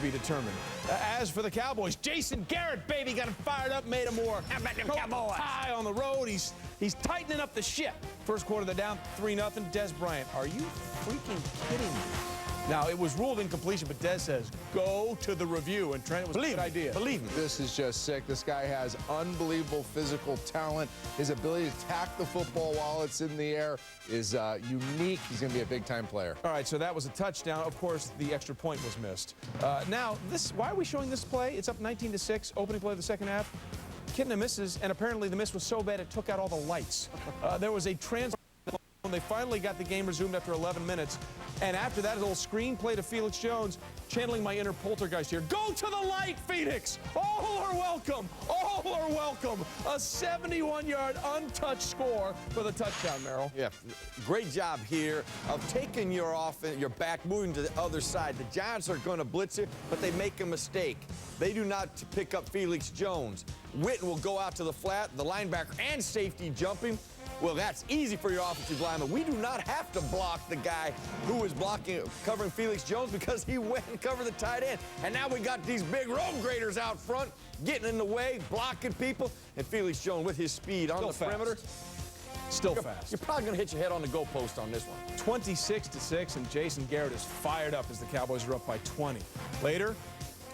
be determined. As for the Cowboys, Jason Garrett, baby, got him fired up, made him more. How about them Cowboys? High on the road. He's tightening up the ship. First quarter, they're down 3-0. Des Bryant, are you freaking kidding me? Now, it was ruled incompletion, but Des says, go to the review. And Trent, it was a good idea. Believe me. This is just sick. This guy has unbelievable physical talent. His ability to tack the football while it's in the air is unique. He's going to be a big-time player. All right, so that was a touchdown. Of course, the extra point was missed. Now, why are we showing this play? It's up 19-6, opening play of the second half. Kitna misses, and apparently the miss was so bad it took out all the lights. There was a transfer. They finally got the game resumed after 11 minutes. And after that, a little screenplay to Felix Jones, channeling my inner poltergeist here. Go to the light, Phoenix! All are welcome! All are welcome! A 71-yard untouched score for the touchdown, Merrill. Yeah, great job here of taking your back, moving to the other side. The Giants are going to blitz it, but they make a mistake. They do not pick up Felix Jones. Witten will go out to the flat, the linebacker and safety jumping. Well, that's easy for your offensive lineman. We do not have to block the guy who is covering Felix Jones because he went and covered the tight end. And now we got these big road graders out front getting in the way, blocking people. And Felix Jones with his speed on the perimeter. Still fast. You're probably going to hit your head on the goalpost on this one. 26-6, and Jason Garrett is fired up as the Cowboys are up by 20. Later,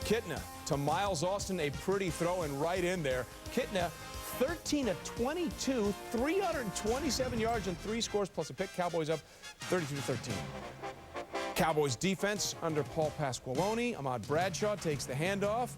Kitna to Miles Austin, a pretty throw and right in there. Kitna 13 of 22, 327 yards and 3 scores plus a pick. Cowboys up 32-13. Cowboys defense under Paul Pasqualoni. Ahmad Bradshaw takes the handoff.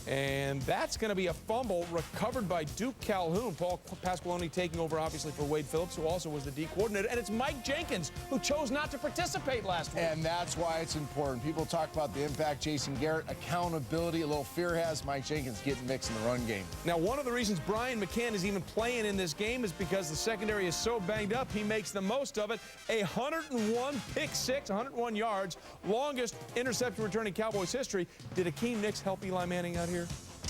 And that's going to be a fumble recovered by Duke Calhoun. Paul Pasqualoni taking over, obviously, for Wade Phillips, who also was the D coordinator. And it's Mike Jenkins, who chose not to participate last week. And that's why it's important. People talk about the impact. Jason Garrett, accountability, a little fear has. Mike Jenkins getting mixed in the run game. Now, one of the reasons Brian McCann is even playing in this game is because the secondary is so banged up, he makes the most of it. 101 pick six, 101 yards, longest interception returning Cowboys history. Did Akeem Nicks help Eli Manning out here?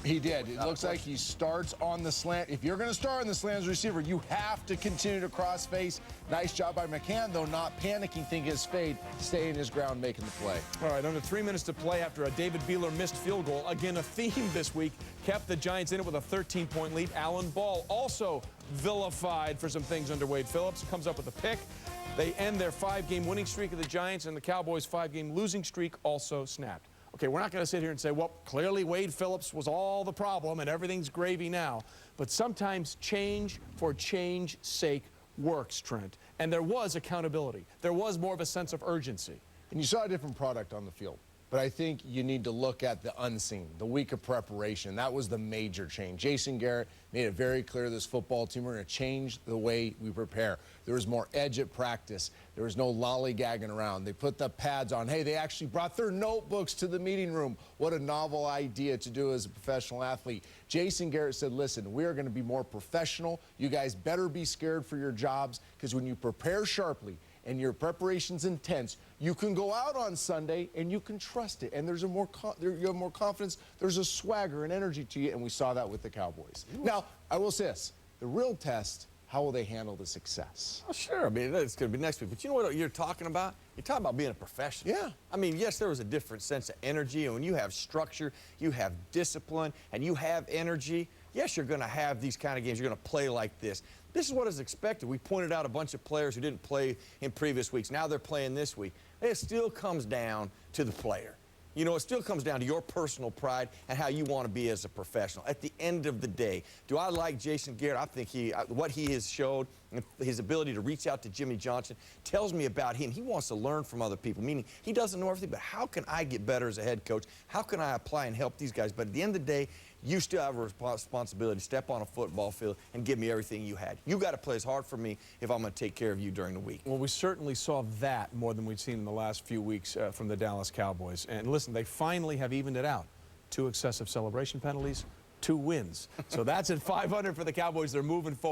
He did. It looks like he starts on the slant. If you're going to start on the slant as a receiver, you have to continue to cross face. Nice job by McCann, though, not panicking, thinking his fade, staying his ground, making the play. All right, under 3 minutes to play after a David Beeler missed field goal. Again, a theme this week. Kept the Giants in it with a 13-point lead. Alan Ball also vilified for some things under Wade Phillips. Comes up with a pick. They end their 5-game winning streak of the Giants, and the Cowboys' 5-game losing streak also snapped. Okay, we're not going to sit here and say, well, clearly Wade Phillips was all the problem and everything's gravy now. But sometimes change for change's sake works, Trent. And there was accountability. There was more of a sense of urgency. And you saw a different product on the field. But I think you need to look at the unseen, the week of preparation. That was the major change. Jason Garrett made it very clear this football team, we're going to change the way we prepare. There was more edge at practice. There was no lollygagging around. They put the pads on. Hey, they actually brought their notebooks to the meeting room. What a novel idea to do as a professional athlete. Jason Garrett said, listen, we are going to be more professional. You guys better be scared for your jobs, because when you prepare sharply and your preparation's intense, you can go out on Sunday and you can trust it. And you have more confidence. There's a swagger and energy to you, and we saw that with the Cowboys. Now, I will say this. The real test, how will they handle the success? Oh, sure. I mean, it's going to be next week. But you know what you're talking about? You're talking about being a professional. Yeah. I mean, yes, there was a different sense of energy. And when you have structure, you have discipline, and you have energy, yes, you're going to have these kind of games. You're going to play like this. This is what is expected. We pointed out a bunch of players who didn't play in previous weeks. Now they're playing this week. It still comes down to the player. You know, it still comes down to your personal pride and how you want to be as a professional. At the end of the day, do I like Jason Garrett? I think what he has showed, his ability to reach out to Jimmy Johnson, tells me about him. He wants to learn from other people, meaning he doesn't know everything, but how can I get better as a head coach? How can I apply and help these guys? But at the end of the day, you still have a responsibility to step on a football field and give me everything you had. You got to play as hard for me if I'm going to take care of you during the week. Well, we certainly saw that more than we've seen in the last few weeks from the Dallas Cowboys. And listen, they finally have evened it out. 2 excessive celebration penalties, 2 wins. So that's at 500 for the Cowboys. They're moving forward.